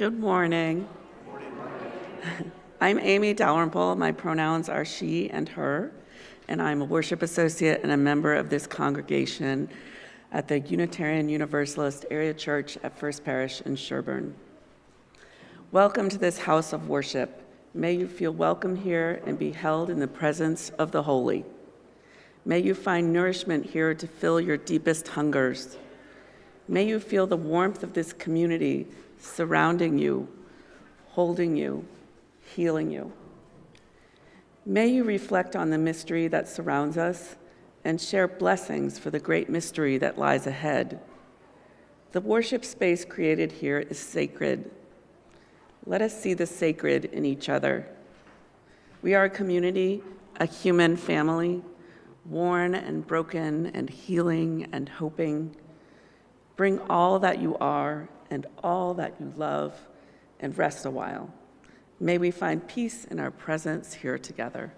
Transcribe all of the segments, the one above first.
Good morning. I'm Amy Dalrymple. My pronouns are she and her, and I'm a worship associate and a member of this congregation at the Unitarian Universalist Area Church at First Parish in Sherburne. Welcome to this house of worship. May you feel welcome here and be held in the presence of the holy. May you find nourishment here to fill your deepest hungers. May you feel the warmth of this community surrounding you, holding you, healing you. May you reflect on the mystery that surrounds us and share blessings for the great mystery that lies ahead. The worship space created here is sacred. Let us see the sacred in each other. We are a community, a human family, worn and broken and healing and hoping. Bring all that you are and all that you love and rest a while. May we find peace in our presence here together.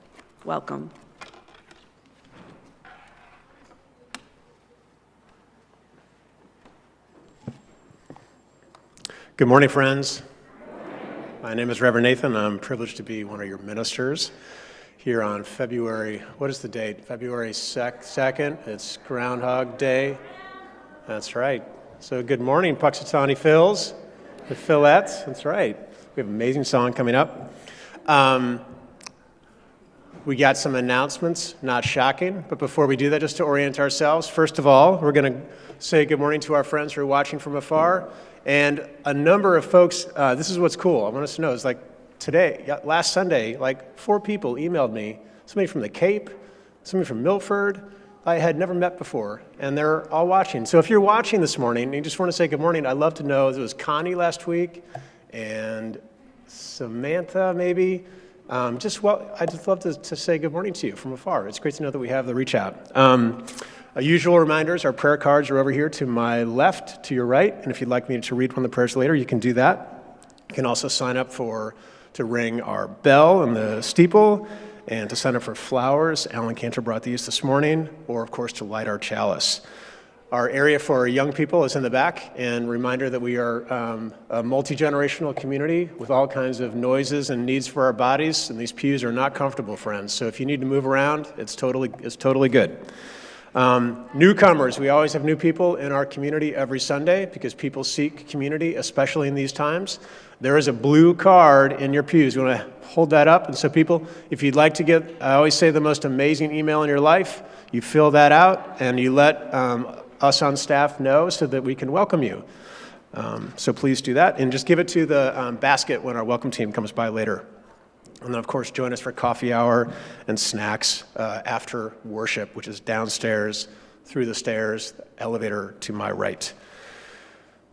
Welcome. Good morning, friends. My name is Reverend Nathan. I'm privileged to be one of your ministers here on February, what is the date? February 2nd. It's Groundhog Day. That's right. So good morning, Puxatawny Phils, the Phillettes. That's right. We have an amazing song coming up. We got some announcements, not shocking, but before we do that, just to orient ourselves, first of all, we're going to say good morning to our friends who are watching from afar. And a number of folks, this is what's cool, I want us to know, is like today, last Sunday, like 4 people emailed me, somebody from the Cape, somebody from Milford, I had never met before, and they're all watching. So if you're watching this morning and you just want to say good morning, I'd love to know. It was Connie last week and Samantha maybe. I'd just love to say good morning to you from afar. It's great to know that we have the reach out. Usual reminders, our prayer cards are over here to my left, to your right, and if you'd like me to read one of the prayers later, you can do that. You can also sign up to ring our bell in the steeple, and to sign up for flowers. Alan Cantor brought these this morning, or of course to light our chalice. Our area for our young people is in the back, and reminder that we are a multi-generational community with all kinds of noises and needs for our bodies, and these pews are not comfortable, friends. So if you need to move around, it's totally good. Newcomers, we always have new people in our community every Sunday because people seek community, especially in these times. There is a blue card in your pews. You want to hold that up? And so people, if you'd like to get, I always say the most amazing email in your life, you fill that out and you let us on staff know so that we can welcome you. So please do that and just give it to the basket when our welcome team comes by later. And then, of course, join us for coffee hour and snacks after worship, which is downstairs, through the stairs, elevator to my right.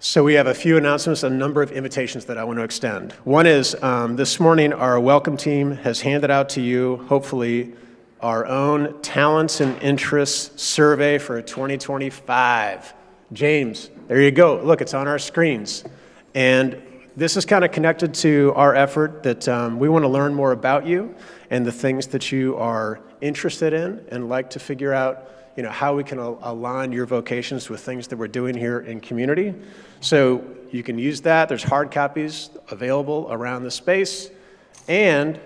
So we have a few announcements, a number of invitations that I want to extend. One is this morning, our welcome team has handed out to you, hopefully, our own talents and interests survey for 2025. James, there you go. Look, it's on our screens. And this is kind of connected to our effort that we want to learn more about you and the things that you are interested in and like to figure out, how we can align your vocations with things that we're doing here in community. So you can use that. There's hard copies available around the space. And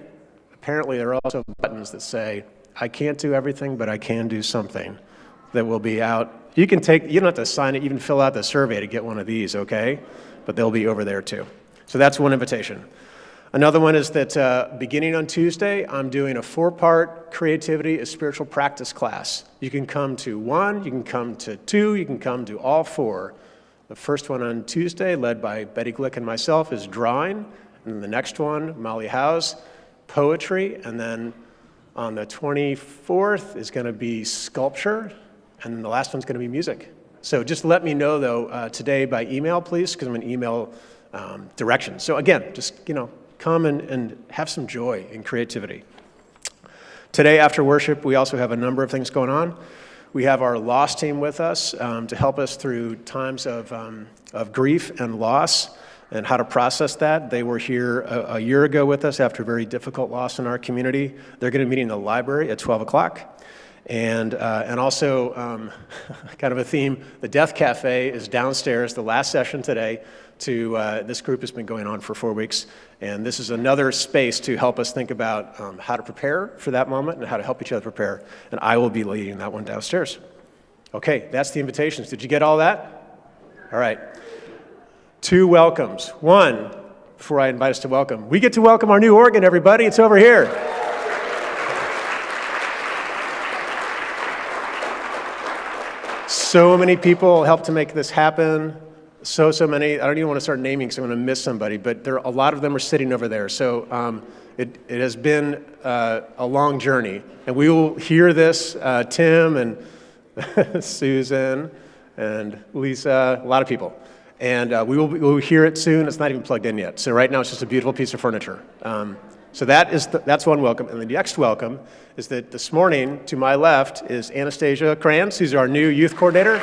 apparently there are also buttons that say, I can't do everything, but I can do something, that will be out. You don't have to sign it, you can fill out the survey to get one of these, okay? But they'll be over there too. So that's one invitation. Another one is that beginning on Tuesday, I'm doing a 4-part creativity as spiritual practice class. You can come to 1, you can come to 2, you can come to all 4. The first one on Tuesday, led by Betty Glick and myself, is drawing. And the next one, Molly Howe's, poetry. And then on the 24th is going to be sculpture. And then the last one's going to be music. So just let me know, though, today by email, please, because I'm going to email directions. So again, just, come and have some joy and creativity. Today, after worship, we also have a number of things going on. We have our loss team with us to help us through times of grief and loss and how to process that. They were here a year ago with us after a very difficult loss in our community. They're going to be meeting in the library at 12 o'clock. And also, kind of a theme, the Death Cafe is downstairs, the last session today. This group has been going on for 4 weeks, and this is another space to help us think about how to prepare for that moment and how to help each other prepare. And I will be leading that one downstairs. Okay, that's the invitations. Did you get all that? All right. 2 welcomes. 1, before I invite us to welcome, we get to welcome our new organ, everybody. It's over here. So many people helped to make this happen. So many. I don't even want to start naming because I'm going to miss somebody, but a lot of them are sitting over there. So it has been a long journey. And we will hear this, Tim and Susan and Lisa, a lot of people. And we will hear it soon. It's not even plugged in yet. So right now it's just a beautiful piece of furniture. So that's one welcome. And the next welcome is that this morning, to my left, is Anastasia Kranz, who's our new youth coordinator.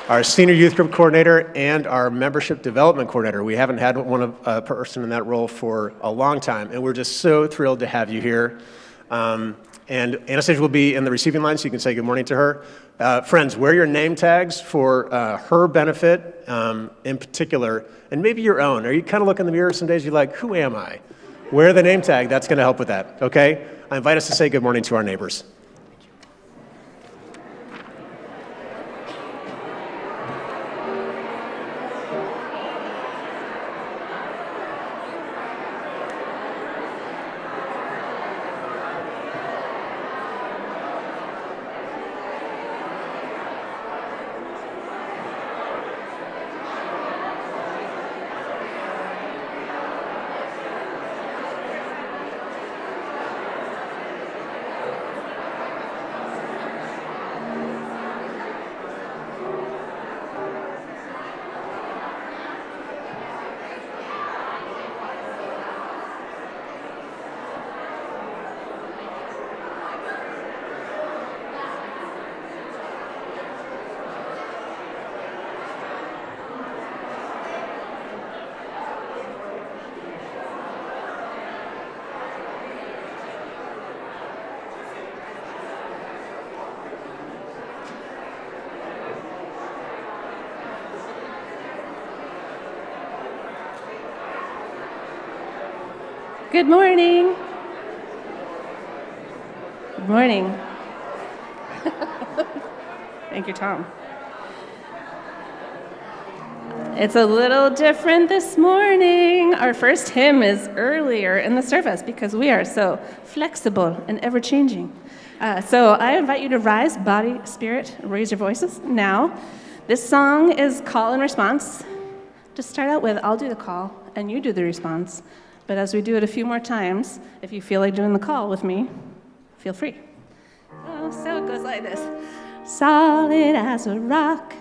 Our senior youth group coordinator and our membership development coordinator. We haven't had a person in that role for a long time, and we're just so thrilled to have you here. And Anastasia will be in the receiving line, so you can say good morning to her. Friends, wear your name tags for her benefit in particular, and maybe your own. Are you kind of look in the mirror some days, you're like, who am I? Wear the name tag, that's gonna help with that, okay? I invite us to say good morning to our neighbors. Good morning. Good morning. Thank you, Tom. It's a little different this morning. Our first hymn is earlier in the service because we are so flexible and ever-changing. So I invite you to rise, body, spirit, raise your voices now. This song is call and response. To start out with, I'll do the call and you do the response. But as we do it a few more times, if you feel like doing the call with me, feel free. Oh, so it goes like this. Solid as a rock.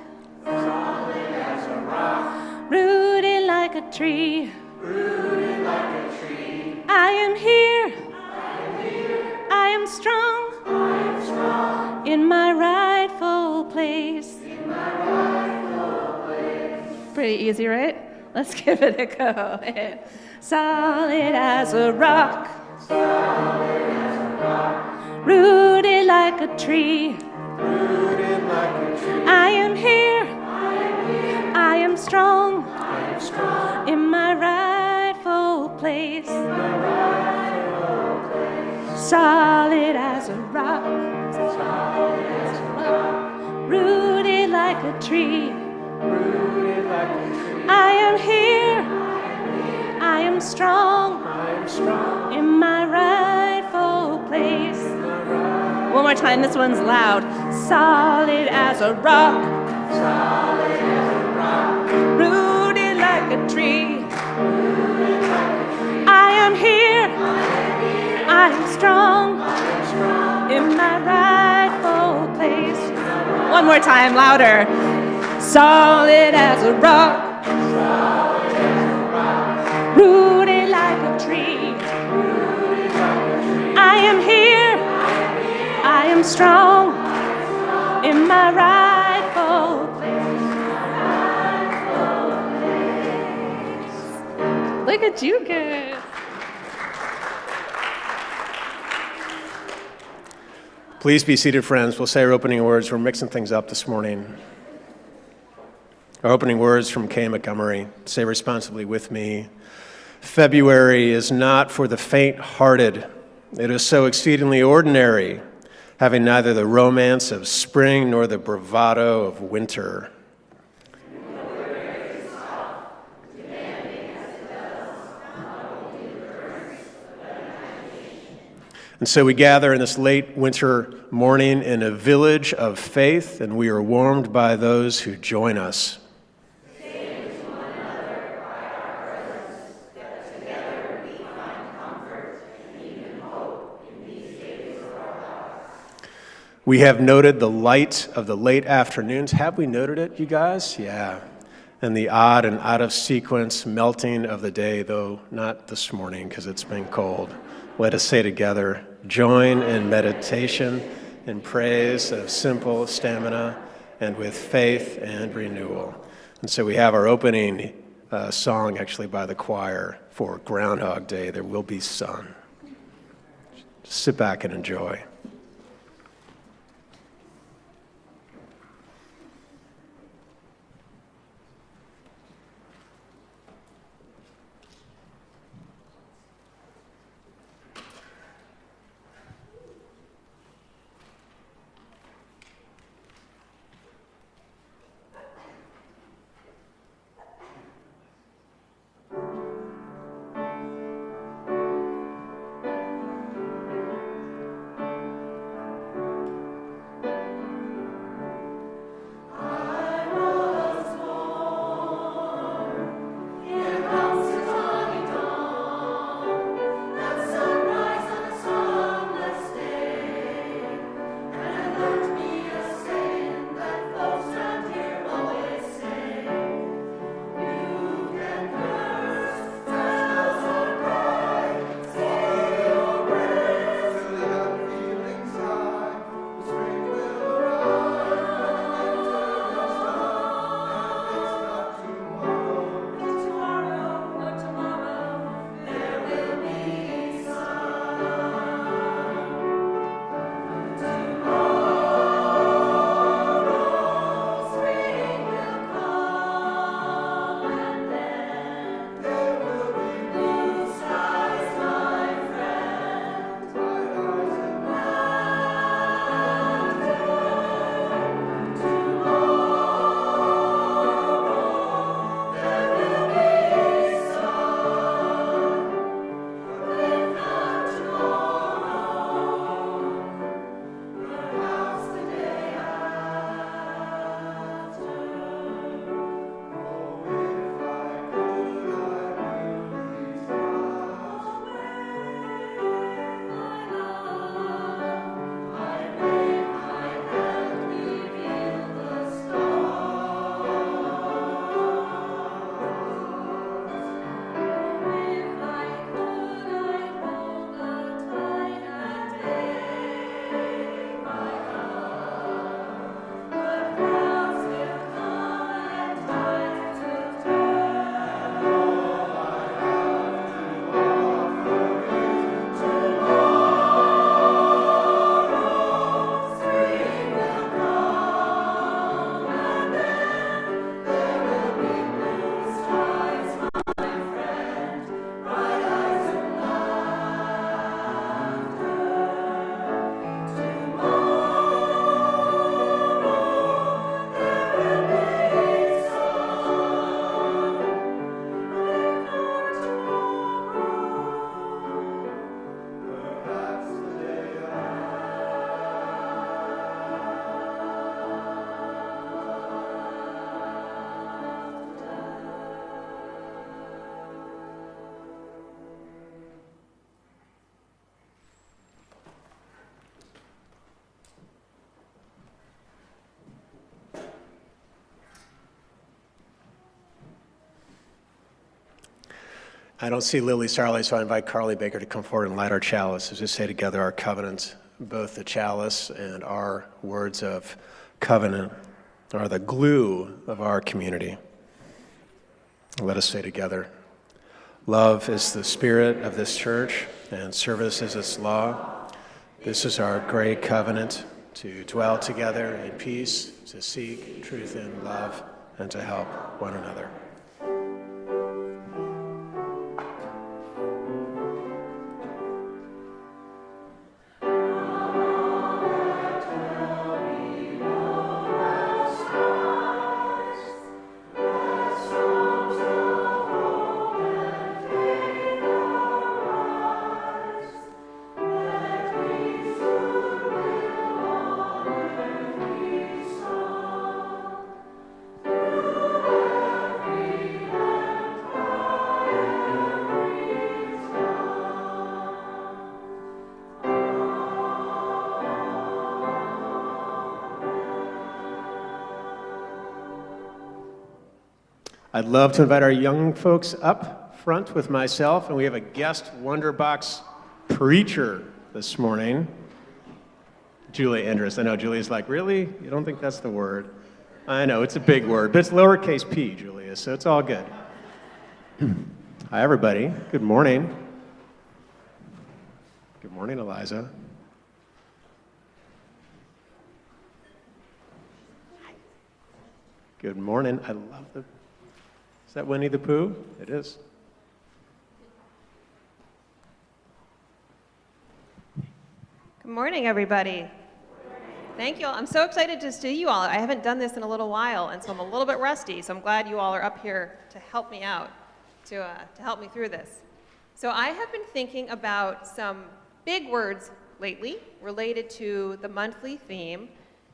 Solid as a rock. Rooted like a tree. Rooted like a tree. I am here. I am here. I am strong. I am strong. In my rightful place. In my rightful place. Pretty easy, right? Let's give it a go. Solid as a rock. Solid as a rock. Rooted like a tree. Rooted like a tree. I am here. I am here. I am strong. I am strong. In my rightful place. In my rightful place. Solid as a rock. Solid as a rock. Rooted like a tree. Rooted like a tree. I am here. I am strong. I am strong. In my rightful place. One more time, this one's loud. Solid as a rock. Solid as a rock. Rooted like a tree. Rooted like a tree. I am here. I am strong. I am strong. In my rightful place. One more time, louder. Solid as a rock. Solid as a rock. Rooted like a tree. Rooted like a tree. I am here. I am strong. In my rightful place. Look Look at you guys. Please be seated, friends. We'll say our opening words. We're mixing things up this morning. Our opening words from Kay Montgomery. Say responsibly with me. February is not for the faint-hearted. It is so exceedingly ordinary, having neither the romance of spring nor the bravado of winter. And so we gather in this late winter morning in a village of faith, and we are warmed by those who join us. We have noted the light of the late afternoons. Have we noted it, you guys? Yeah. And the odd and out of sequence melting of the day, though not this morning because it's been cold. Let us say together, join in meditation and praise of simple stamina and with faith and renewal. And so we have our opening song actually by the choir for Groundhog Day, There Will Be Sun. Just sit back and enjoy. I don't see Lily Sarley, so I invite Carly Baker to come forward and light our chalice as we say together our covenant. Both the chalice and our words of covenant are the glue of our community. Let us say together, Love is the spirit of this church, and service is its law. This is our great covenant to dwell together in peace, to seek truth in love, and to help one another. I'd love to invite our young folks up front with myself, and we have a guest Wonderbox preacher this morning, Julie Andrus. I know Julie's like, really? You don't think that's the word? I know, it's a big word, but it's lowercase p, Julia, so it's all good. Hi, everybody. Good morning. Good morning, Eliza. Good morning. I love the... Is that Winnie the Pooh? It is. Good morning, everybody. Thank you all. I'm so excited to see you all. I haven't done this in a little while, and so I'm a little bit rusty, so I'm glad you all are up here to help me out, to help me through this. So I have been thinking about some big words lately related to the monthly theme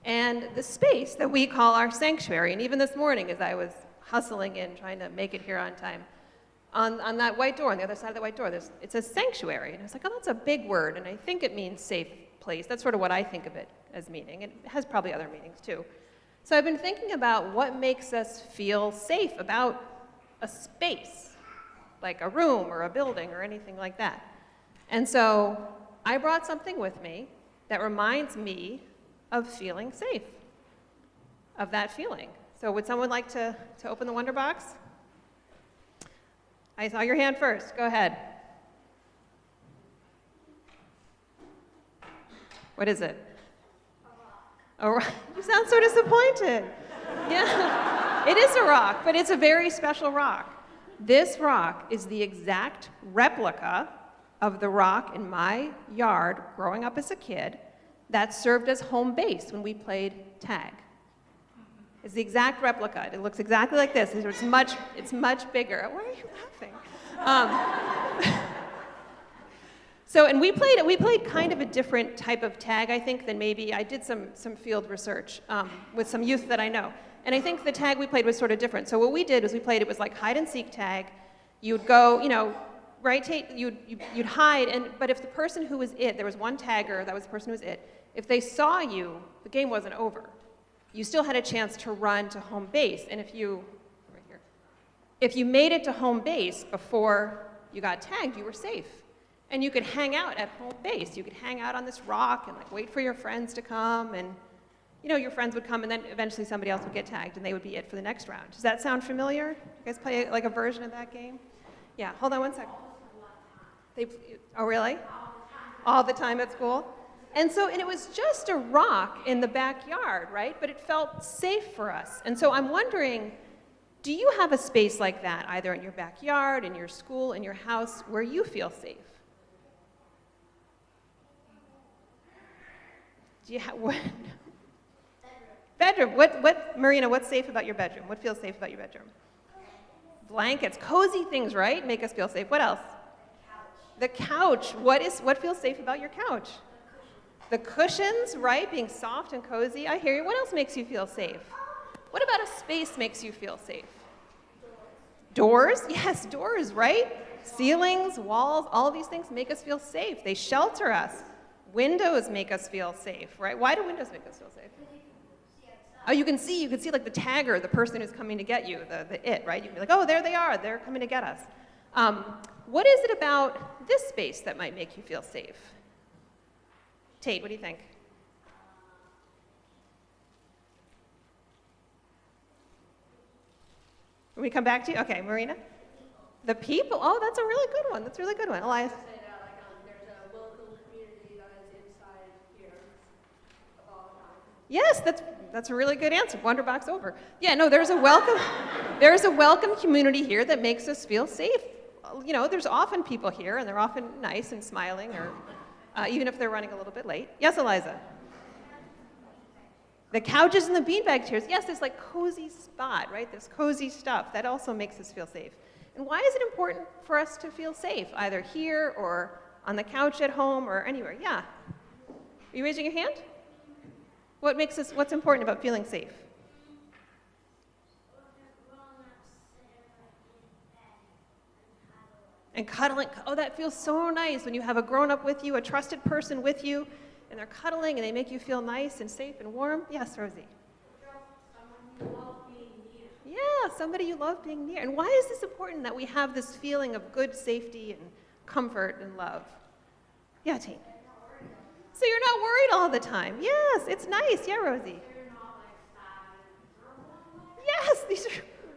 and the space that we call our sanctuary. And even this morning, as I was hustling in, trying to make it here on time, on that white door, on the other side of the white door, it says sanctuary. And I was like, oh, that's a big word, and I think it means safe place. That's sort of what I think of it as meaning. It has probably other meanings too. So I've been thinking about what makes us feel safe about a space, like a room or a building or anything like that. And so I brought something with me that reminds me of feeling safe, of that feeling. So would someone like to open the Wonder Box? I saw your hand first. Go ahead. What is it? A rock. You sound so disappointed. Yeah, it is a rock, but it's a very special rock. This rock is the exact replica of the rock in my yard growing up as a kid that served as home base when we played tag. It's the exact replica. It looks exactly like this. It's much bigger. Why are you laughing? And we played kind of a different type of tag, I think, than maybe, I did some field research with some youth that I know. And I think the tag we played was sort of different. So what we did was it was like hide and seek tag. You'd go, right, you'd hide, but if the person who was it, there was one tagger, that was the person who was it, if they saw you, the game wasn't over. You still had a chance to run to home base. And if you made it to home base before you got tagged, you were safe. And you could hang out at home base. You could hang out on this rock and wait for your friends to come, and your friends would come, and then eventually somebody else would get tagged, and they would be it for the next round. Does that sound familiar? You guys play a version of that game? Yeah, hold on one second. Oh, really? All the time at school? And it was just a rock in the backyard, right? But it felt safe for us. And so I'm wondering, do you have a space like that, either in your backyard, in your school, in your house, where you feel safe? Do you have what? Bedroom. What, Marina, what's safe about your bedroom? What feels safe about your bedroom? Blankets, cozy things, right? Make us feel safe. What else? The couch. What feels safe about your couch? The cushions, right? Being soft and cozy. I hear you. What else makes you feel safe? What about a space makes you feel safe? Doors? Yes, doors, right? Ceilings, walls, all of these things make us feel safe. They shelter us. Windows make us feel safe, right? Why do windows make us feel safe? Oh, you can see like the tagger, the person who's coming to get you, the it, right? You can be like, oh, there they are, they're coming to get us. What is it about this space that might make you feel safe? Tate, what do you think? When we come back to you? Okay, Marina? The people, oh, that's a really good one. That's a really good one. Elias? There's a local community that is inside here of all time. Yes, that's a really good answer. Wonderbox over. Yeah, no, there's a welcome community here that makes us feel safe. You know, there's often people here, and they're often nice and smiling, or even if they're running a little bit late. Yes, Eliza? The couches and the beanbag chairs. Yes, this like cozy spot, right? This cozy stuff. That also makes us feel safe. And why is it important for us to feel safe, either here or on the couch at home or anywhere? Yeah. Are you raising your hand? What's important about feeling safe? And cuddling. Oh, that feels so nice when you have a grown-up with you, a trusted person with you, and they're cuddling and they make you feel nice and safe and warm. Yes, Rosie? Yeah, somebody you love being near. And why is this important that we have this feeling of good safety and comfort and love? Yeah, Teen. So you're not worried all the time. Yes, it's nice. Yeah, Rosie. Yes,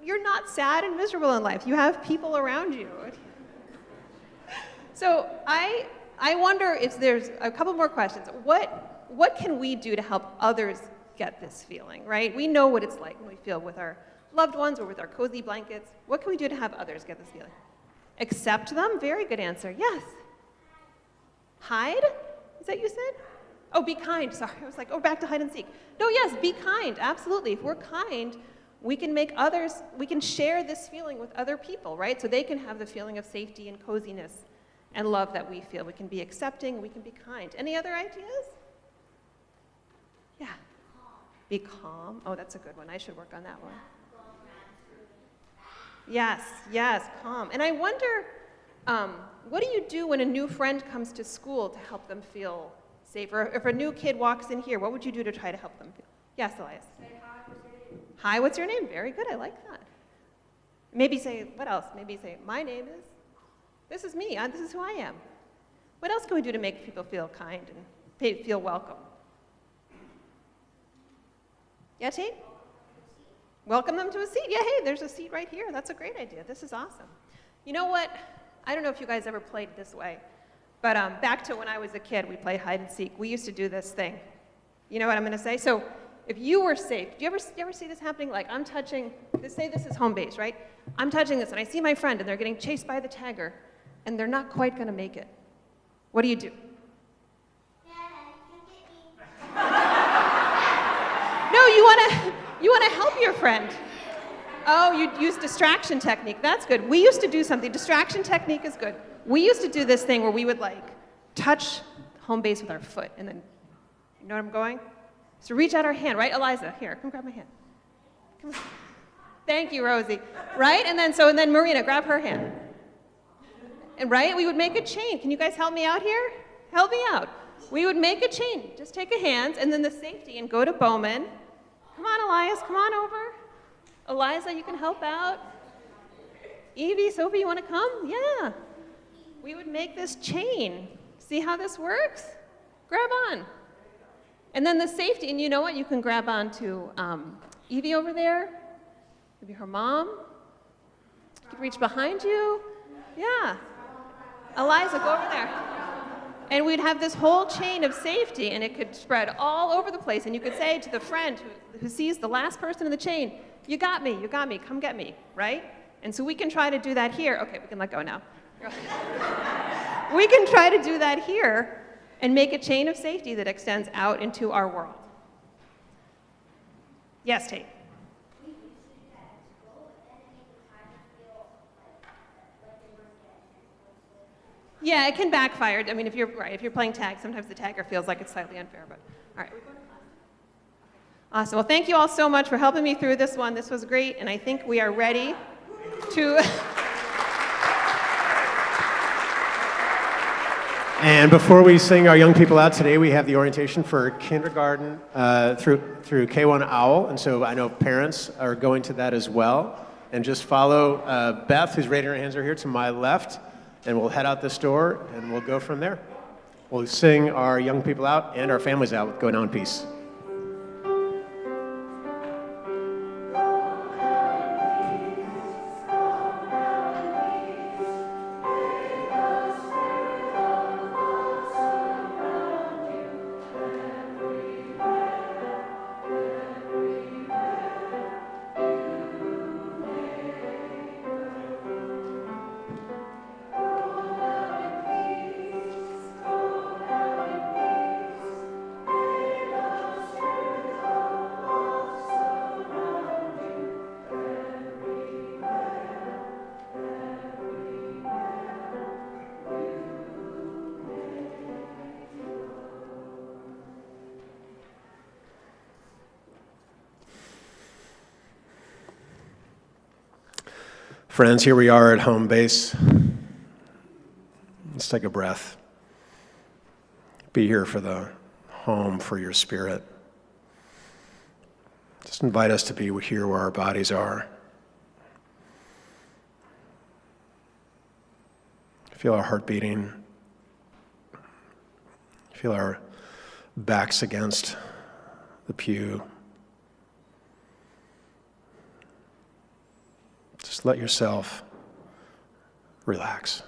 you're not sad and miserable in life. You have people around you. So I wonder if there's a couple more questions. What can we do to help others get this feeling, right? We know what it's like when we feel with our loved ones or with our cozy blankets. What can we do to have others get this feeling? Accept them? Very good answer. Yes. Hide? Is that you said? Oh, be kind. Sorry, I was like, oh, back to hide and seek. No, yes, be kind. Absolutely. If we're kind, we can share this feeling with other people, right? So they can have the feeling of safety and coziness and love that we feel. We can be accepting, we can be kind. Any other ideas? Yeah. Be calm. Oh, that's a good one. I should work on that one. Yes, calm. And I wonder, what do you do when a new friend comes to school to help them feel safe? Or if a new kid walks in here, what would you do to try to help them feel? Yes, Elias? Say hi, what's your name? Hi, what's your name? Very good, I like that. Maybe say, what else? Maybe say, my name is, this is me, this is who I am. What else can we do to make people feel kind and feel welcome? Yeah, Tate? Welcome them to a seat. Yeah, hey, there's a seat right here. That's a great idea. This is awesome. You know what? I don't know if you guys ever played this way, but back to when I was a kid, we played hide and seek. We used to do this thing. You know what I'm going to say? So if you were safe, do you ever see this happening? Like I'm touching, say this is home base, right? I'm touching this, and I see my friend, and they're getting chased by the tagger, and they're not quite going to make it. What do you do? No, you want to help your friend. Oh, you use distraction technique. That's good. We used to do something. Distraction technique is good. We used to do this thing where we would like touch home base with our foot, and then, you know what I'm going? So reach out our hand, right? Eliza, here, come grab my hand. Come on. Thank you, Rosie. Right? And then Marina, grab her hand. And right, we would make a chain. Can you guys help me out here? Help me out. We would make a chain. Just take a hand, and then the safety, and go to Bowman. Come on, Elias, come on over. Eliza, you can help out. Evie, Sophie, you want to come? Yeah. We would make this chain. See how this works? Grab on. And then the safety, and you know what? You can grab on to Evie over there. Maybe her mom. You can reach behind you. Yeah. Eliza, go over there. And we'd have this whole chain of safety, and it could spread all over the place. And you could say to the friend who sees the last person in the chain, you got me, come get me, right? And so we can try to do that here. Okay, we can let go now. We can try to do that here and make a chain of safety that extends out into our world. Yes, Tate? Yeah, it can backfire. I mean, if you're playing tag, sometimes the tagger feels like it's slightly unfair, but all right. Awesome. Well, thank you all so much for helping me through this one. This was great, and I think we are ready to... And before we sing our young people out today, we have the orientation for kindergarten through K1 OWL, and so I know parents are going to that as well. And just follow Beth, who's raising her hands over here to my left, and we'll head out this door, and we'll go from there. We'll sing our young people out and our families out with Go Now in Peace. Friends, here we are at home base. Let's take a breath. Be here for the home for your spirit. Just invite us to be here where our bodies are. Feel our heart beating. Feel our backs against the pew. Just let yourself relax.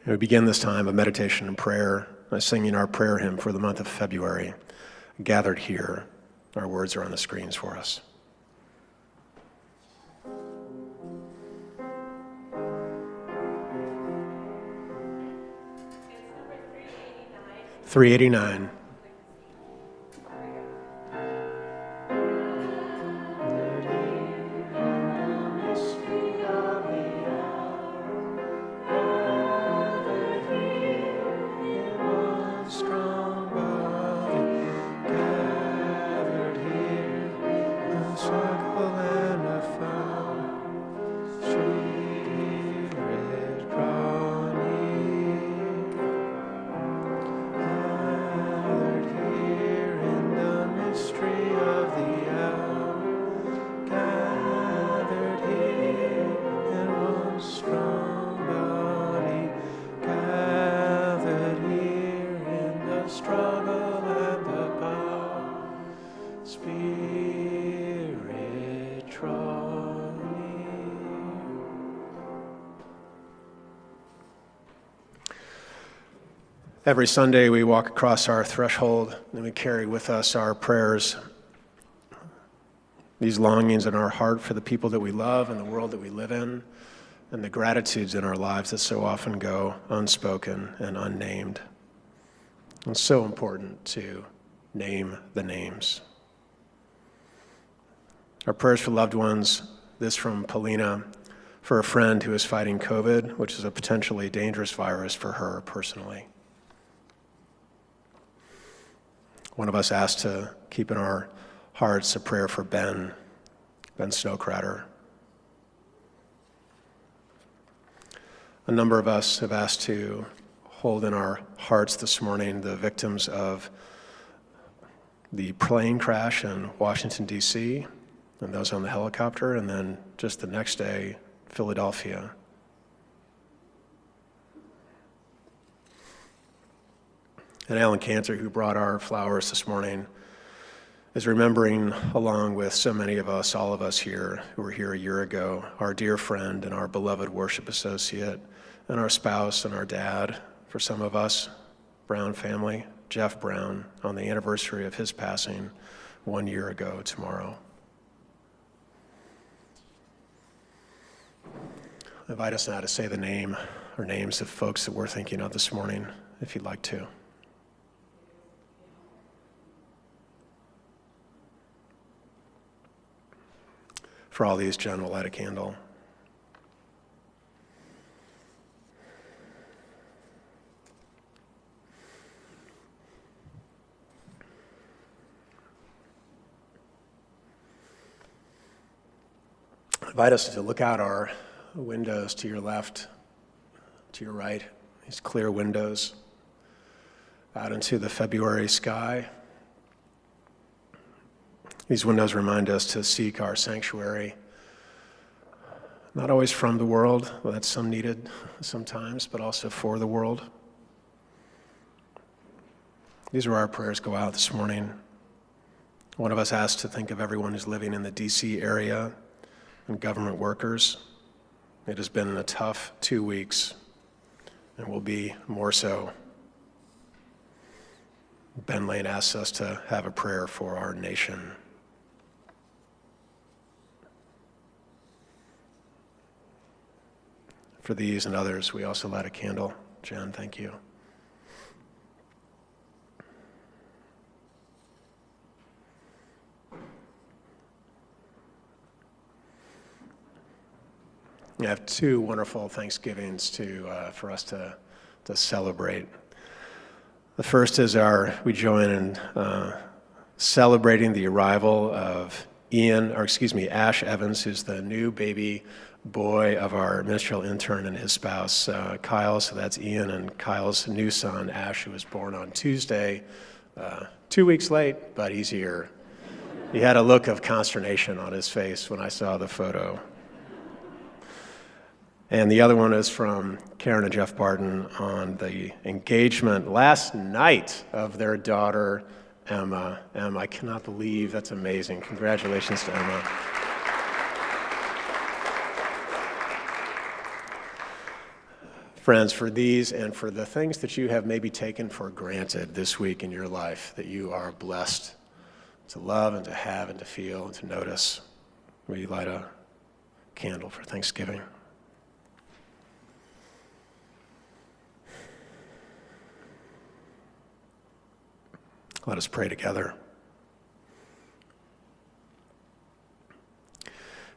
We begin this time of meditation and prayer by singing our prayer hymn for the month of February, Gathered Here. Our words are on the screens for us. It's 389. Every Sunday we walk across our threshold and we carry with us our prayers, these longings in our heart for the people that we love and the world that we live in, and the gratitudes in our lives that so often go unspoken and unnamed. It's so important to name the names. Our prayers for loved ones, this from Paulina, for a friend who is fighting COVID, which is a potentially dangerous virus for her personally. One of us asked to keep in our hearts a prayer for Ben Snowcratter. A number of us have asked to hold in our hearts this morning the victims of the plane crash in Washington, D.C., and those on the helicopter, and then just the next day, Philadelphia. And Alan Cantor, who brought our flowers this morning, is remembering, along with so many of us, all of us here who were here a year ago, our dear friend and our beloved worship associate, and our spouse and our dad, for some of us, Brown family, Jeff Brown, on the anniversary of his passing 1 year ago tomorrow. I invite us now to say the name or names of folks that we're thinking of this morning, if you'd like to. For all these, Jen will light a candle. I invite us to look out our windows to your left, to your right, these clear windows, out into the February sky. These windows remind us to seek our sanctuary, not always from the world, well, that's some needed sometimes, but also for the world. These are our prayers go out this morning. One of us asked to think of everyone who's living in the D.C. area and government workers. It has been a tough 2 weeks and will be more so. Ben Lane asks us to have a prayer for our nation. For these and others, we also light a candle. Jen, thank you. We have two wonderful Thanksgivings for us to celebrate. The first is we join in celebrating the arrival of Ash Evans, who's the new baby boy of our ministerial intern and his spouse, Kyle. So that's Ian and Kyle's new son, Ash, who was born on Tuesday, 2 weeks late, but he's here. He had a look of consternation on his face when I saw the photo. And the other one is from Karen and Jeff Barton on the engagement last night of their daughter, Emma. Emma, I cannot believe that's amazing. Congratulations to Emma. Friends, for these and for the things that you have maybe taken for granted this week in your life, that you are blessed to love and to have and to feel and to notice, will you light a candle for Thanksgiving? Let us pray together.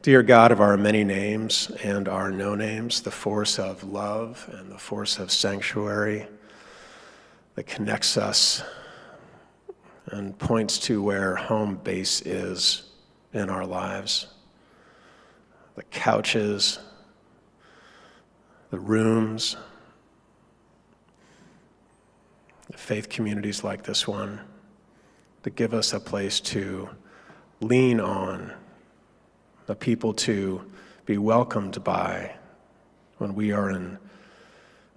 Dear God of our many names and our no names, the force of love and the force of sanctuary that connects us and points to where home base is in our lives. The couches, the rooms, the faith communities like this one, that give us a place to lean on, a people to be welcomed by when we are in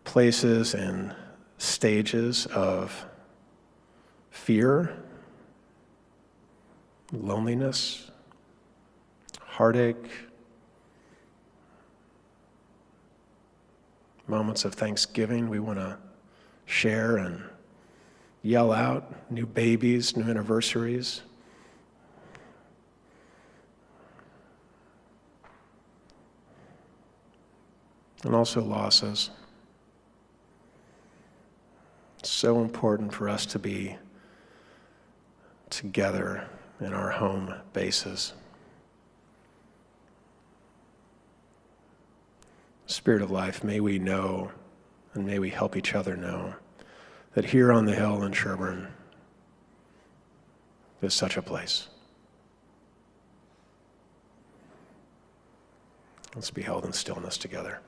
places and stages of fear, loneliness, heartache, moments of thanksgiving we want to share and yell out, new babies, new anniversaries. And also losses. It's so important for us to be together in our home bases. Spirit of life, may we know and may we help each other know that here on the hill in Sherburne is such a place. Let's be held in stillness together.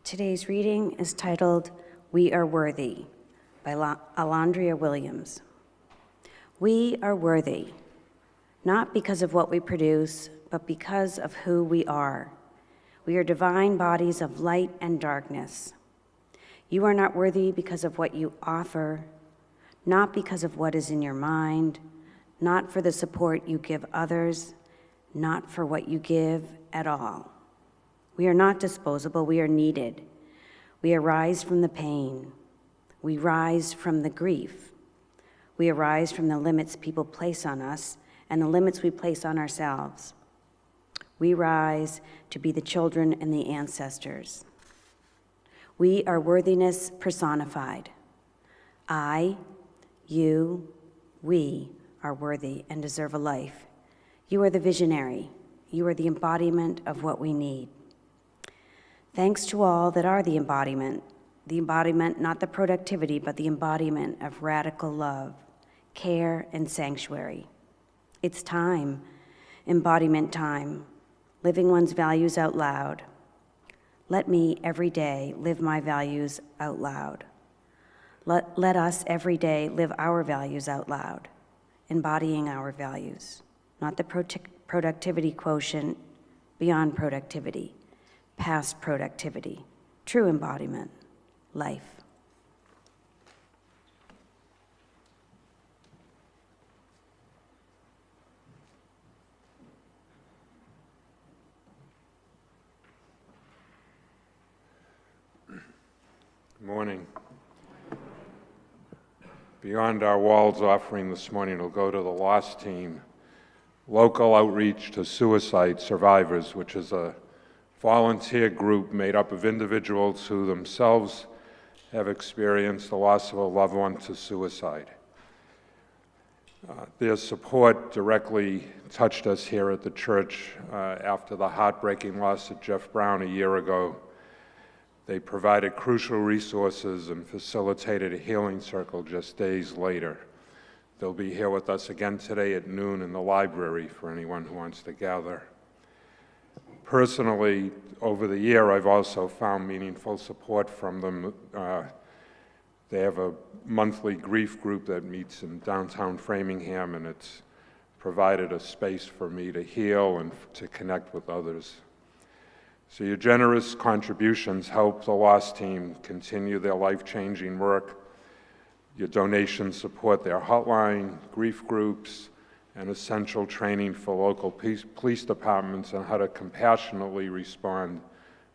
Today's reading is titled, We Are Worthy, by Alondria Williams. We are worthy, not because of what we produce, but because of who we are. We are divine bodies of light and darkness. You are not worthy because of what you offer, not because of what is in your mind, not for the support you give others, not for what you give at all. We are not disposable, we are needed. We arise from the pain. We rise from the grief. We arise from the limits people place on us and the limits we place on ourselves. We rise to be the children and the ancestors. We are worthiness personified. I, you, we are worthy and deserve a life. You are the visionary. You are the embodiment of what we need. Thanks to all that are the embodiment, not the productivity, but the embodiment of radical love, care, and sanctuary. It's time, embodiment time, living one's values out loud. Let me every day live my values out loud. Let us every day live our values out loud, embodying our values, not the productivity quotient, beyond productivity, past productivity, true embodiment, life. Good morning. Beyond our walls offering this morning will go to the LOSSteam, Local Outreach to Suicide Survivors, which is a volunteer group made up of individuals who themselves have experienced the loss of a loved one to suicide. Their support directly touched us here at the church after the heartbreaking loss of Jeff Brown a year ago. They provided crucial resources and facilitated a healing circle just days later. They'll be here with us again today at noon in the library for anyone who wants to gather. Personally, over the year, I've also found meaningful support from them. They have a monthly grief group that meets in downtown Framingham, and it's provided a space for me to heal and to connect with others. So your generous contributions help the LOSSteam continue their life-changing work. Your donations support their hotline, grief groups, and essential training for local police departments on how to compassionately respond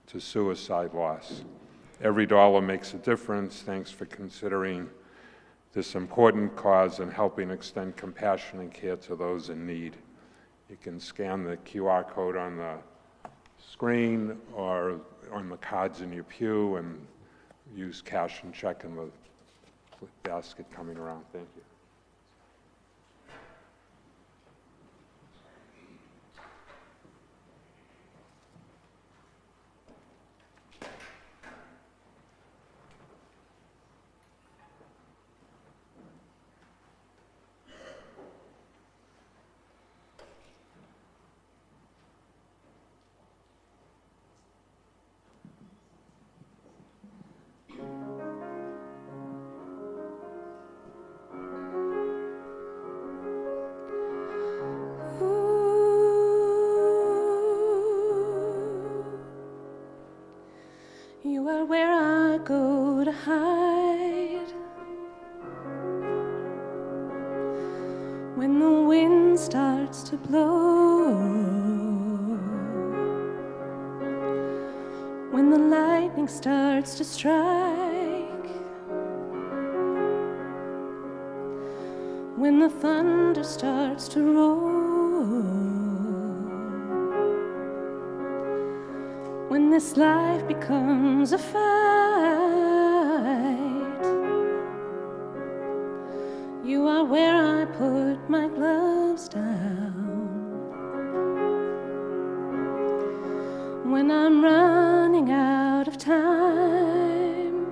to suicide loss. Every dollar makes a difference. Thanks for considering this important cause and helping extend compassion and care to those in need. You can scan the QR code on the screen or on the cards in your pew and use cash and check in the basket coming around. Thank you. You are where I go to hide when the wind starts to blow, when the lightning starts to strike, when the thunder starts to roll, when this life becomes a fight. You are where I put my gloves down when I'm running out of time.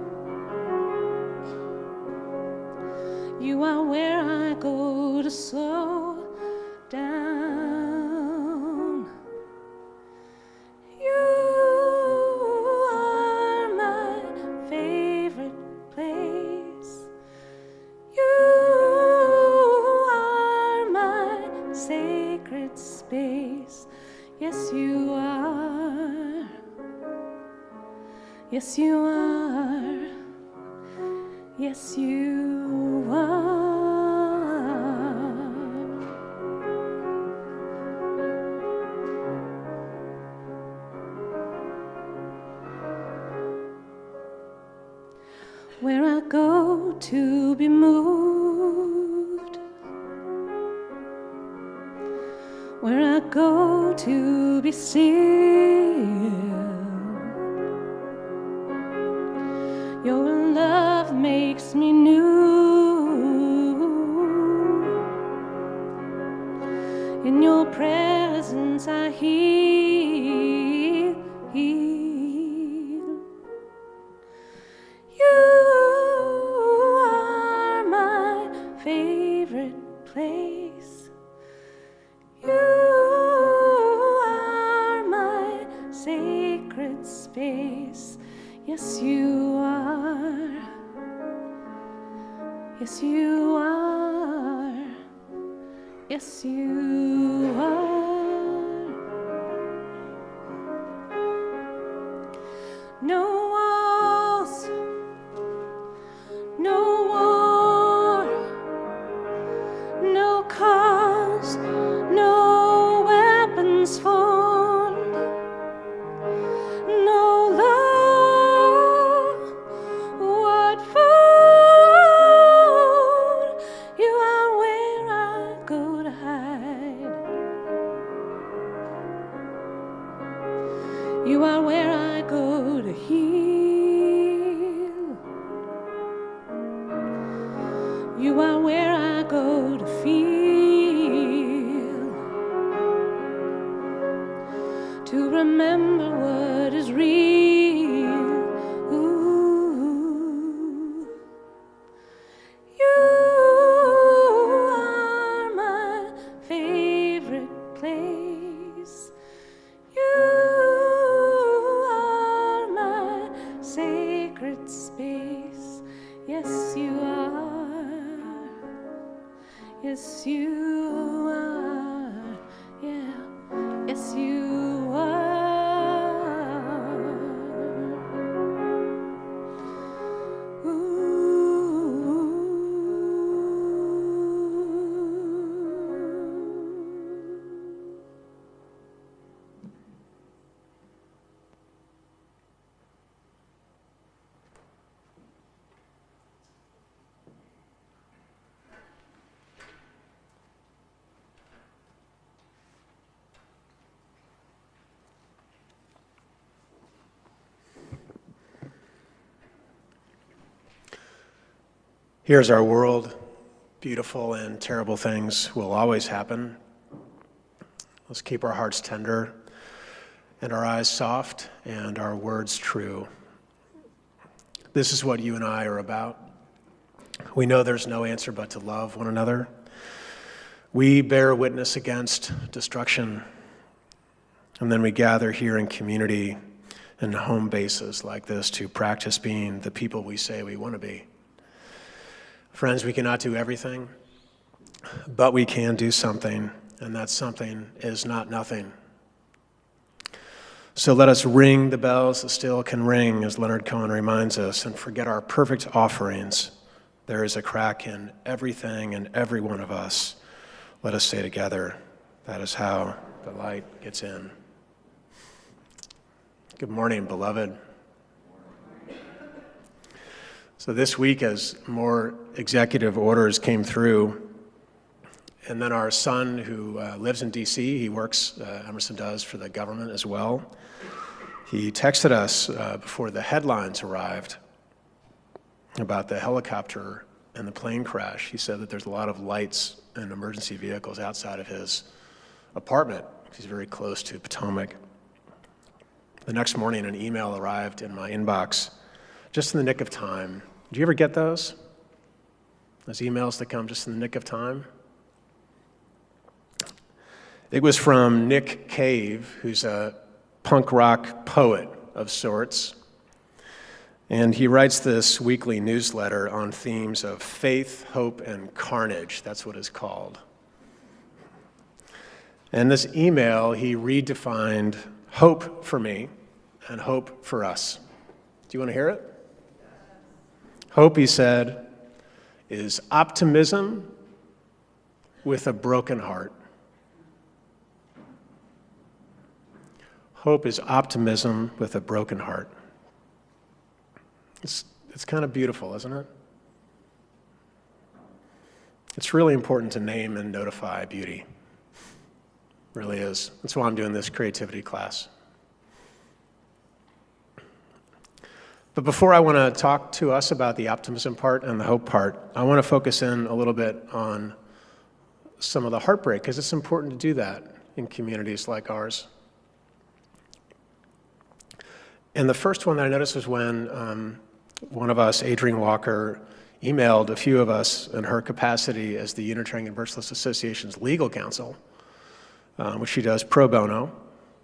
You are where I go to slow down. You are Yes, you are. Yes, you are. Where I go to be moved, where I go to be still, your love makes me new. In your presence I heal. You are my favorite place. You are my sacred space. Yes, you are. Yes, you are. Yes, you are. No walls, no war, no cause, no weapons formed, no law would fold. You are where I go to hide. You are where I go to heal. You are where I go to feel, to remember what is real. Ooh. You are my favorite place. You are my sacred space. Yes, you are. Yes, you are. Yeah. Yes, you are. Ooh. Here's our world. Beautiful and terrible things will always happen. Let's keep our hearts tender and our eyes soft and our words true. This is what you and I are about. We know there's no answer but to love one another. We bear witness against destruction, and then we gather here in community and home bases like this to practice being the people we say we want to be. Friends, we cannot do everything, but we can do something, and that something is not nothing. So let us ring the bells that still can ring, as Leonard Cohen reminds us, and forget our perfect offerings. There is a crack in everything and every one of us. Let us say together, that is how the light gets in. Good morning, beloved. So this week, as more executive orders came through, and then our son who lives in D.C., he works, Emerson does, for the government as well. He texted us before the headlines arrived about the helicopter and the plane crash. He said that there's a lot of lights and emergency vehicles outside of his apartment. He's very close to Potomac. The next morning, an email arrived in my inbox just in the nick of time. Do you ever get those? Those emails that come just in the nick of time? It was from Nick Cave, who's a punk rock poet of sorts. And he writes this weekly newsletter on themes of faith, hope, and carnage. That's what it's called. And this email, he redefined hope for me and hope for us. Do you want to hear it? Hope, he said, is optimism with a broken heart. Hope is optimism with a broken heart. It's kind of beautiful, isn't it? It's really important to name and notify beauty. It really is. That's why I'm doing this creativity class. But before I want to talk to us about the optimism part and the hope part, I want to focus in a little bit on some of the heartbreak, because it's important to do that in communities like ours. And the first one that I noticed was when one of us, Adrienne Walker, emailed a few of us in her capacity as the Unitarian Universalist Association's legal counsel, which she does pro bono,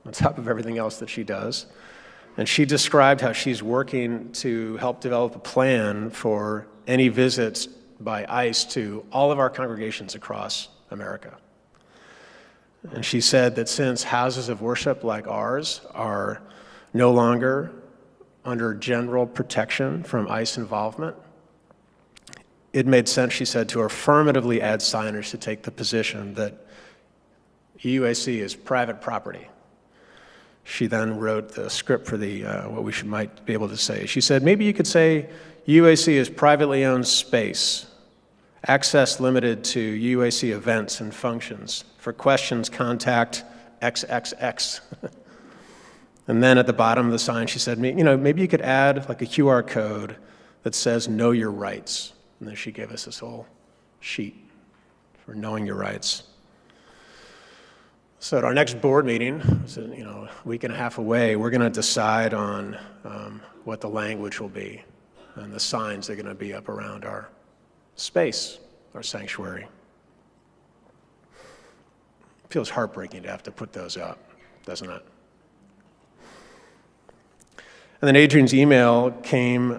on top of everything else that she does. And she described how she's working to help develop a plan for any visits by ICE to all of our congregations across America. And she said that since houses of worship like ours are no longer under general protection from ICE involvement, it made sense, she said, to affirmatively add signage to take the position that UAC is private property. She then wrote the script for the what we might be able to say. She said, maybe you could say UAC is privately owned space, access limited to UAC events and functions. For questions, contact XXX. And then at the bottom of the sign, she said, maybe you could add like a QR code that says know your rights. And then she gave us this whole sheet for knowing your rights. So at our next board meeting, a week and a half away, we're going to decide on what the language will be and the signs that are going to be up around our space, our sanctuary. It feels heartbreaking to have to put those up, doesn't it? And then Adrienne's email came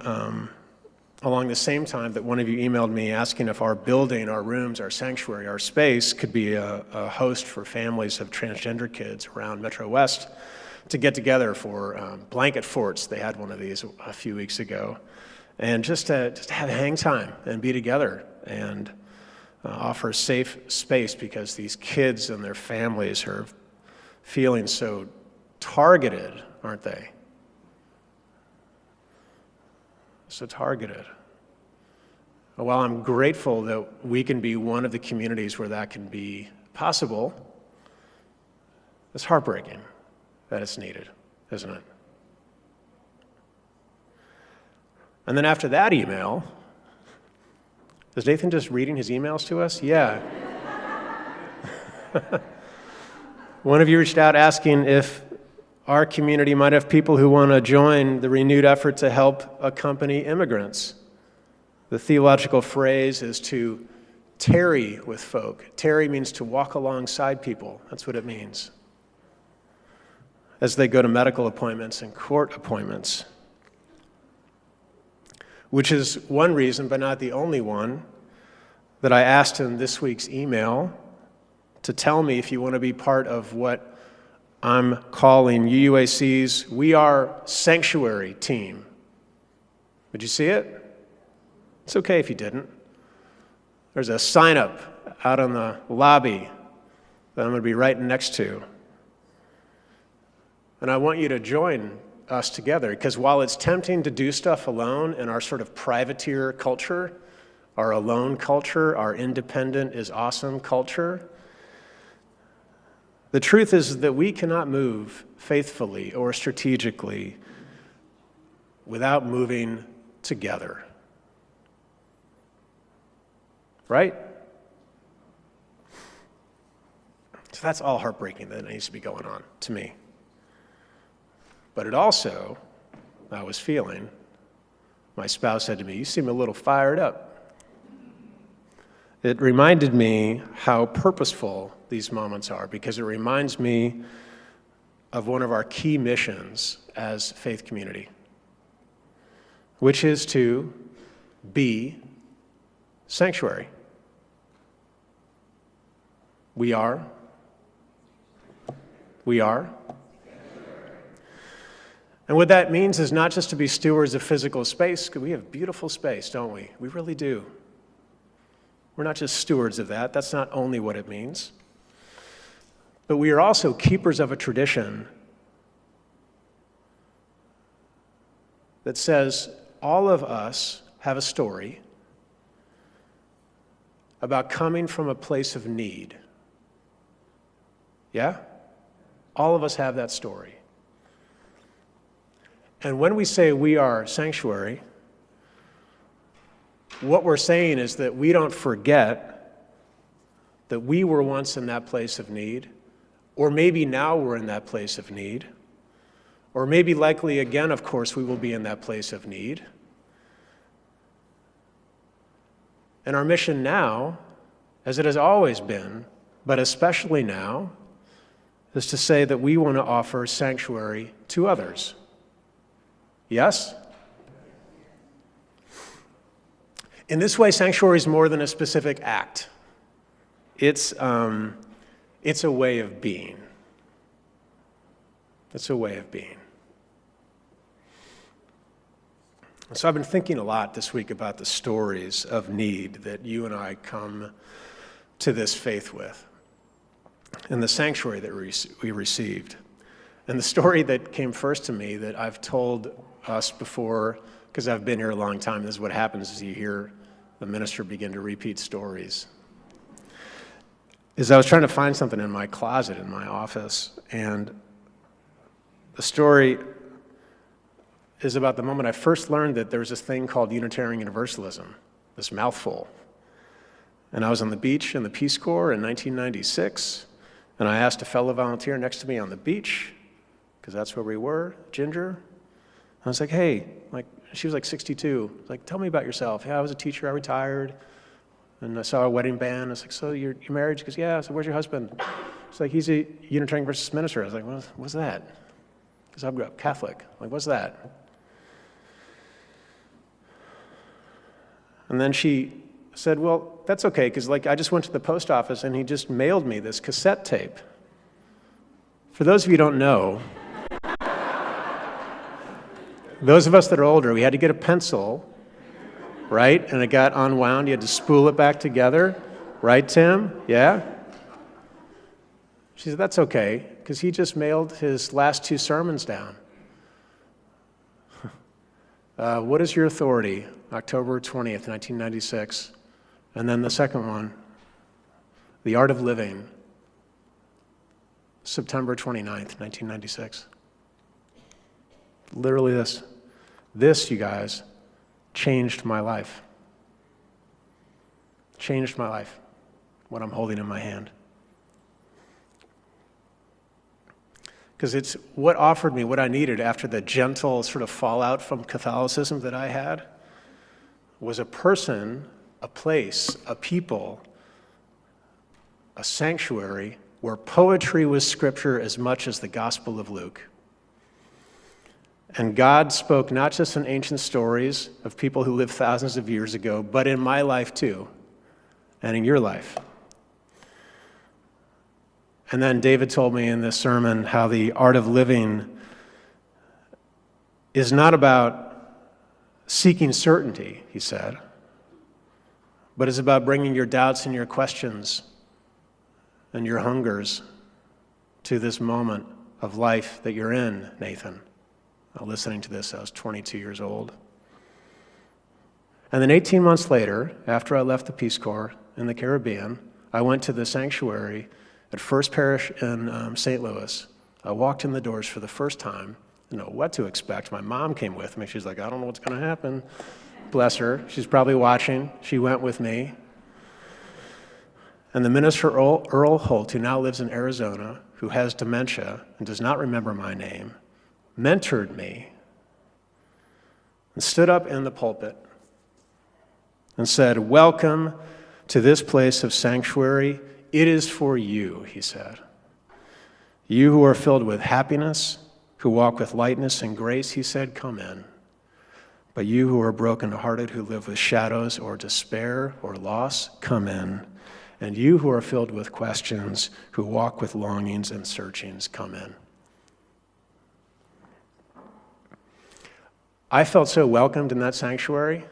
along the same time that one of you emailed me asking if our building, our rooms, our sanctuary, our space could be a host for families of transgender kids around Metro West to get together for blanket forts. They had one of these a few weeks ago. And just to have hang time and be together and offer a safe space, because these kids and their families are feeling so targeted, aren't they? So targeted. While I'm grateful that we can be one of the communities where that can be possible, it's heartbreaking that it's needed, isn't it? And then after that email, is Nathan just reading his emails to us? Yeah. One of you reached out asking if our community might have people who want to join the renewed effort to help accompany immigrants. The theological phrase is to tarry with folk. Tarry means to walk alongside people. That's what it means. As they go to medical appointments and court appointments. Which is one reason, but not the only one, that I asked in this week's email to tell me if you want to be part of what I'm calling UUAC's We Are Sanctuary team. Did you see it? It's okay if you didn't. There's a sign up out in the lobby that I'm going to be right next to. And I want you to join us together, because while it's tempting to do stuff alone in our sort of privateer culture, our alone culture, our independent is awesome culture, the truth is that we cannot move faithfully or strategically without moving together. Right? So that's all heartbreaking that needs to be going on to me. But it also, I was feeling, my spouse said to me, "You seem a little fired up." It reminded me how purposeful these moments are, because it reminds me of one of our key missions as faith community, which is to be sanctuary. We are. And what that means is not just to be stewards of physical space, because we have beautiful space, don't we? We really do. We're not just stewards of that. That's not only what it means. But we are also keepers of a tradition that says all of us have a story about coming from a place of need. Yeah? All of us have that story. And when we say we are sanctuary, what we're saying is that we don't forget that we were once in that place of need, or maybe now we're in that place of need, or maybe likely again, of course, we will be in that place of need. And our mission now, as it has always been, but especially now, is to say that we want to offer sanctuary to others. Yes? In this way, sanctuary is more than a specific act. It's a way of being. It's a way of being. So I've been thinking a lot this week about the stories of need that you and I come to this faith with, and the sanctuary that we received. And the story that came first to me that I've told us before, because I've been here a long time, this is what happens as you hear the minister begin to repeat stories, is I was trying to find something in my closet in my office, and the story is about the moment I first learned that there was this thing called Unitarian Universalism, this mouthful. And I was on the beach in the Peace Corps in 1996, and I asked a fellow volunteer next to me on the beach, because that's where we were, Ginger. I was like, hey, she was like 62. I was like, tell me about yourself. Yeah, I was a teacher, I retired, and I saw a wedding band. I was like, so you're married? She goes, yeah. I said, where's your husband? It's like, he's a Unitarian Universalist minister. I was like, what's that? Because I grew up Catholic. I'm like, what's that? And then she said, well, that's okay, because I just went to the post office and he just mailed me this cassette tape. For those of you who don't know, those of us that are older, we had to get a pencil, right? And it got unwound. You had to spool it back together. Right, Tim? Yeah? She said, that's okay, because he just mailed his last 2 sermons down. What is your authority? October 20th, 1996. And then the second one, The Art of Living, September 29th, 1996. Literally this. This, you guys, changed my life. Changed my life, what I'm holding in my hand. Because it's what offered me what I needed after the gentle sort of fallout from Catholicism that I had, was a person, a place, a people, a sanctuary where poetry was scripture as much as the Gospel of Luke. And God spoke not just in ancient stories of people who lived thousands of years ago, but in my life too, and in your life. And then David told me in this sermon how the art of living is not about seeking certainty, he said, but is about bringing your doubts and your questions and your hungers to this moment of life that you're in, Nathan. Listening to this, I was 22 years old. And then 18 months later, after I left the Peace Corps in the Caribbean, I went to the sanctuary at First Parish in St. Louis. I walked in the doors for the first time. I didn't know what to expect. My mom came with me. She's like, I don't know what's going to happen. Bless her. She's probably watching. She went with me. And the minister, Earl Holt, who now lives in Arizona, who has dementia and does not remember my name, mentored me and stood up in the pulpit and said, welcome to this place of sanctuary. It is for you, he said. You who are filled with happiness, who walk with lightness and grace, he said, come in. But you who are brokenhearted, who live with shadows or despair or loss, come in. And you who are filled with questions, who walk with longings and searchings, come in. I felt so welcomed in that sanctuary,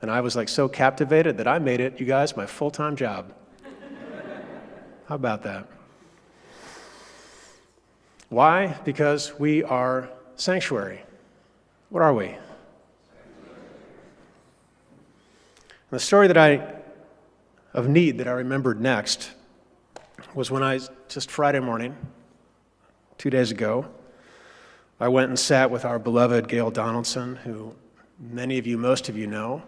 and I was like so captivated that I made it, you guys, my full-time job. How about that? Why? Because we are sanctuary. What are we? The story of need that I remembered next was when just Friday morning, 2 days ago, I went and sat with our beloved Gail Donaldson, who many of you, most of you know,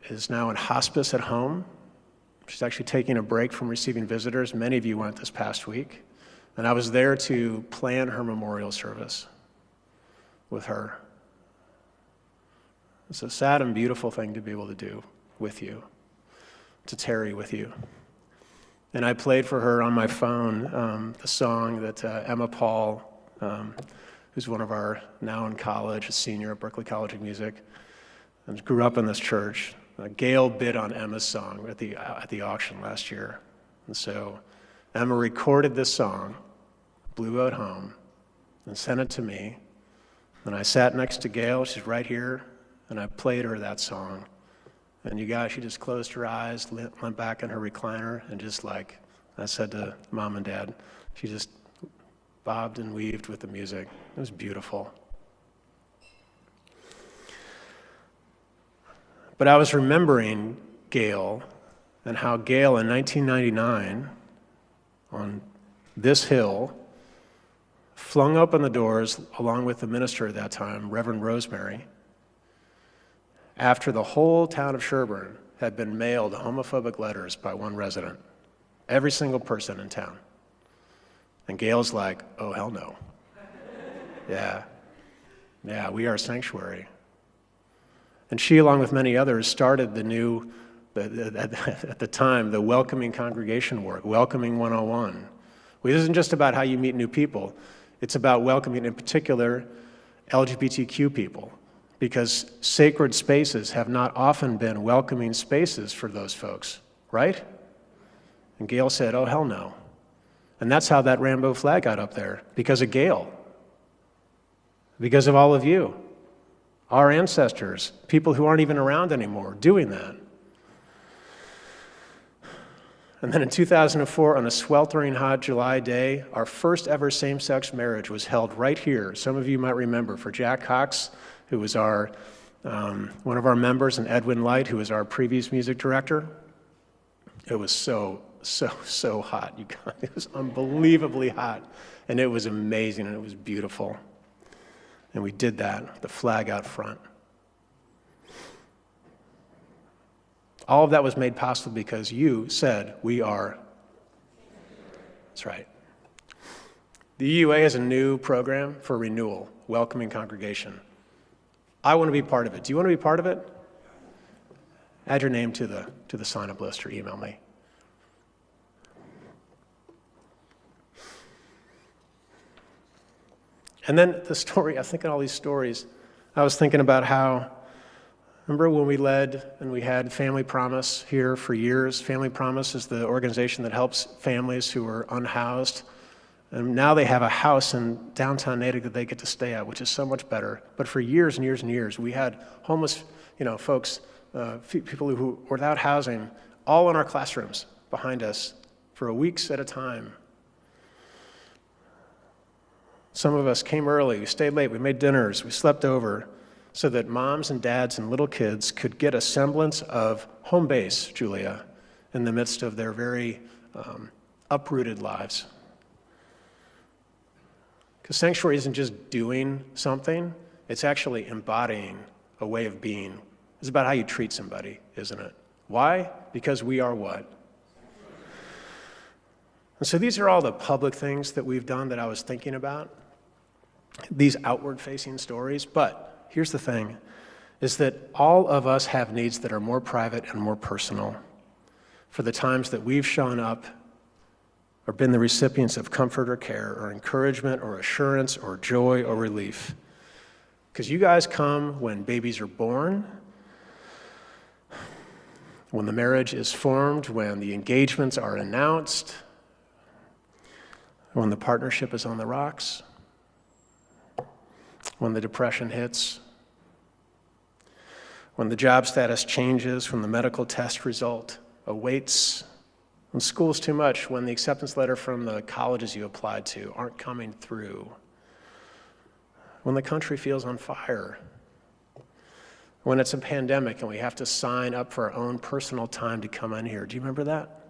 is now in hospice at home. She's actually taking a break from receiving visitors. Many of you went this past week. And I was there to plan her memorial service with her. It's a sad and beautiful thing to be able to do with you, to tarry with you. And I played for her on my phone the song that Emma Paul, who's one of our, now in college, a senior at Berklee College of Music, and grew up in this church. Gail bid on Emma's song at the auction last year. And so Emma recorded this song, blew out home, and sent it to me. And I sat next to Gail, she's right here, and I played her that song. And you guys, she just closed her eyes, went back in her recliner, and just like I said to Mom and Dad, she just bobbed and weaved with the music. It was beautiful. But I was remembering Gail and how Gail in 1999, on this hill, flung open the doors along with the minister at that time, Reverend Rosemary, after the whole town of Sherburne had been mailed homophobic letters by one resident, every single person in town. And Gail's like, oh, hell no. Yeah, we are a sanctuary. And she, along with many others, started at the time, the welcoming congregation work, Welcoming 101. It isn't just about how you meet new people. It's about welcoming, in particular, LGBTQ people, because sacred spaces have not often been welcoming spaces for those folks, right? And Gail said, oh, hell no. And that's how that rainbow flag got up there, because of Gail, because of all of you, our ancestors, people who aren't even around anymore, doing that. And then in 2004, on a sweltering hot July day, our first ever same-sex marriage was held right here. Some of you might remember, for Jack Cox, who was one of our members, and Edwin Light, who was our previous music director. It was so hot, you guys. It was unbelievably hot, and it was amazing, and it was beautiful. And we did that, the flag out front. All of that was made possible because you said we are. That's right. The UUA has a new program for renewal, Welcoming Congregation. I want to be part of it. Do you want to be part of it? Add your name to the sign-up list or email me. And then the story, I was thinking all these stories. I was thinking about how, remember when we led and we had Family Promise here for years? Family Promise is the organization that helps families who are unhoused. And now they have a house in downtown Natick that they get to stay at, which is so much better. But for years and years and years, we had homeless, folks, people who were without housing, all in our classrooms behind us for weeks at a time. Some of us came early, we stayed late, we made dinners, we slept over, so that moms and dads and little kids could get a semblance of home base, Julia, in the midst of their very uprooted lives. Because sanctuary isn't just doing something, it's actually embodying a way of being. It's about how you treat somebody, isn't it? Why? Because we are what? And so these are all the public things that we've done that I was thinking about, these outward-facing stories. But here's the thing, is that all of us have needs that are more private and more personal for the times that we've shown up or been the recipients of comfort or care or encouragement or assurance or joy or relief. Because you guys come when babies are born, when the marriage is formed, when the engagements are announced, when the partnership is on the rocks. when the depression hits, when the job status changes, when the medical test result awaits, when school's too much, when the acceptance letter from the colleges you applied to aren't coming through, when the country feels on fire, when it's a pandemic and we have to sign up for our own personal time to come in here. Do you remember that?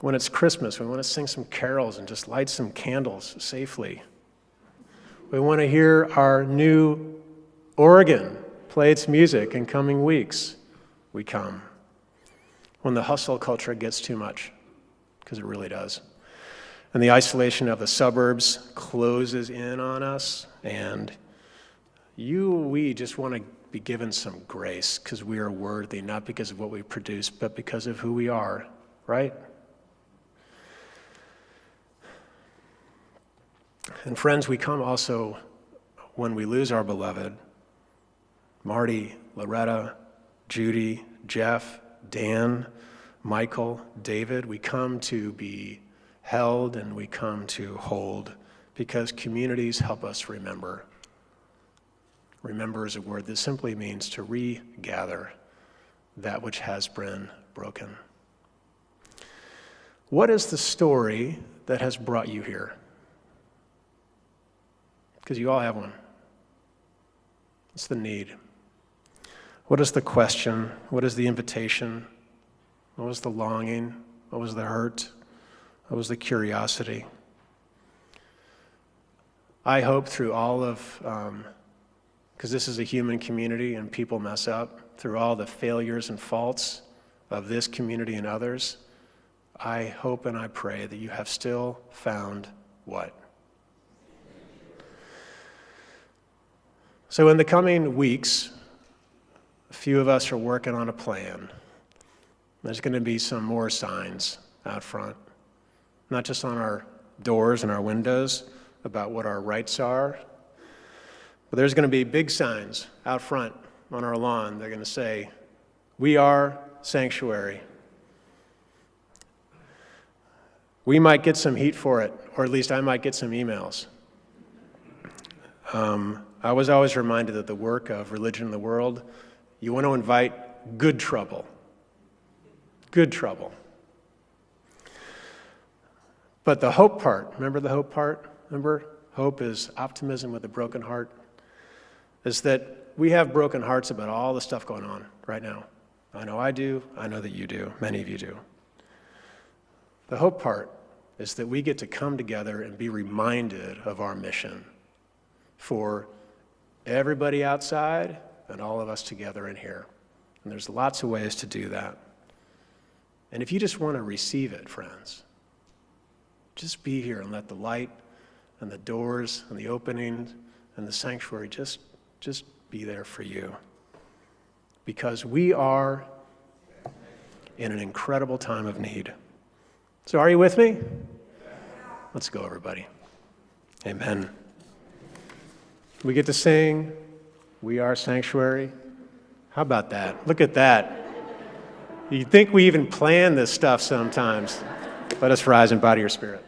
When it's Christmas, we want to sing some carols and just light some candles safely. We want to hear our new organ play its music in coming weeks. We come. When the hustle culture gets too much, because it really does. And the isolation of the suburbs closes in on us, and we just want to be given some grace because we are worthy, not because of what we produce, but because of who we are, right? And friends, we come also when we lose our beloved, Marty, Loretta, Judy, Jeff, Dan, Michael, David. We come to be held and we come to hold because communities help us remember. Remember is a word that simply means to regather that which has been broken. What is the story that has brought you here? Because you all have one. What's the need? What is the question? What is the invitation? What was the longing? What was the hurt? What was the curiosity? I hope through all of, because this is a human community and people mess up, through all the failures and faults of this community and others, I hope and I pray that you have still found what? So in the coming weeks, a few of us are working on a plan. There's going to be some more signs out front, not just on our doors and our windows about what our rights are, but there's going to be big signs out front on our lawn. They're going to say, "We are sanctuary." We might get some heat for it, or at least I might get some emails. I was always reminded that the work of religion in the world, you want to invite good trouble. Good trouble. But the hope part, remember the hope part? Remember? Hope is optimism with a broken heart. Is that we have broken hearts about all the stuff going on right now. I know I do. I know that you do. Many of you do. The hope part is that we get to come together and be reminded of our mission for everybody outside and all of us together in here. And there's lots of ways to do that. And if you just want to receive it, friends, just be here and let the light and the doors and the openings and the sanctuary just be there for you. Because we are in an incredible time of need. So are you with me? Let's go, everybody. Amen. We get to sing, "We Are Sanctuary." How about that? Look at that. You'd think we even plan this stuff sometimes. Let us rise in body or spirit.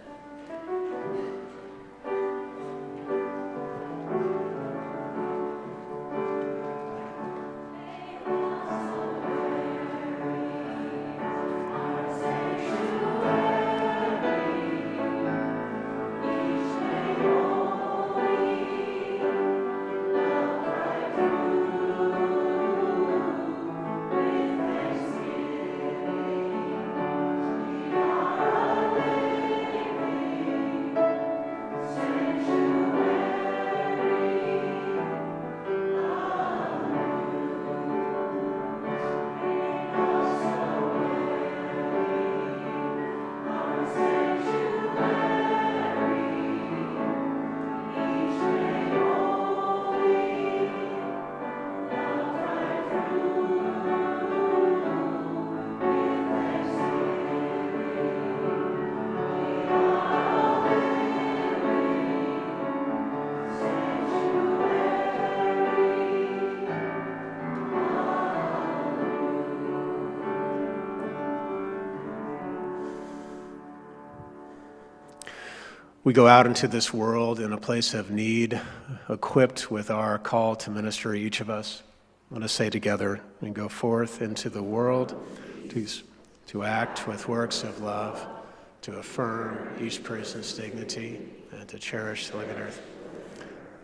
we go out into this world in a place of need, equipped with our call to minister, each of us. Let us say together, and go forth into the world to act with works of love, to affirm each person's dignity, and to cherish the living earth.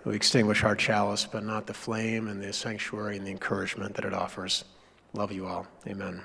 We extinguish our chalice, but not the flame and the sanctuary and the encouragement that it offers. Love you all. Amen.